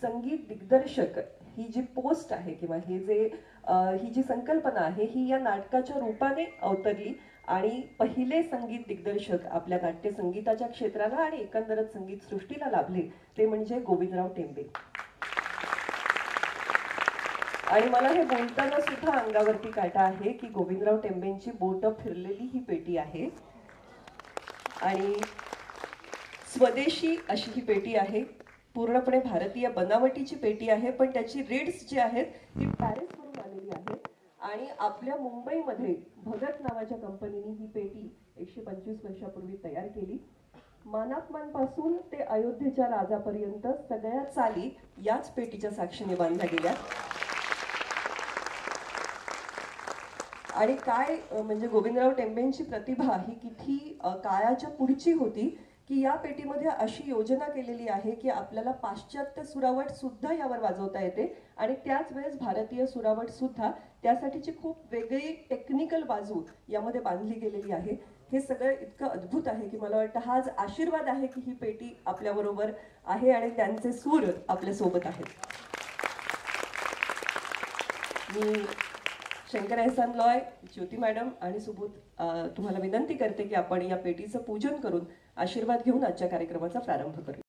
संगीत दिग्दर्शक ही जी पोस्ट आहे किंवा हे जे ही जी संकल्पना आहे ही या नाटकाच्या रूपाने अवतरली आणि पहिले संगीत दिग्दर्शक आपल्या नाट्य संगीताच्या क्षेत्राला आणि एकंदरच संगीत सृष्टीला लाभले ते म्हणजे गोविंदराव टेंबे. आणि मला हे बोलताना सुद्धा अंगावरती काटा आहे की गोविंदराव टेंबेंची बोट फिरलेली ही पेटी आहे आणि स्वदेशी अशी ही पेटी आहे. पूर्णपणे भारतीय बनावटीची पेटी आहे, पण त्याची रीड्स जी आहेत ती पॅरिसवरून आलेली आहेत आणि आपल्या मुंबईमध्ये भगत नावाच्या कंपनीने ही पेटी 125 वर्षापूर्वी तयार केली. मानापमानपासून ते अयोध्येच्या राजापर्यंत सगळ्या चाली याच पेटीच्या साक्षीने बांधल्या गेल्या. आणि काय म्हणजे गोविंदराव टेंबेंची प्रतिभा ही किती काळाच्या पुढची होती की या पेटीमध्ये अशी योजना केलेली आहे की आपल्याला पाश्चात्य सुरावट सुद्धा यावर वाजवता येते आणि त्याच वेळेस भारतीय सुरावट सुद्धा, त्यासाठीची खूप वेगळी टेक्निकल बाजू यामध्ये बांधली गेलेली आहे. हे सगळं इतकं अद्भुत आहे की मला वाटतं हा आज आशीर्वाद आहे की ही पेटी आपल्याबरोबर आहे आणि त्यांचे सूर आपल्यासोबत आहेत. मी शंकर एहसान लॉय, ज्योती मॅडम आणि सुबोध तुम्हाला विनंती करते की आपण या पेटीचं पूजन करून आशीर्वाद घेऊन आजच्या कार्यक्रमाचा प्रारंभ करू.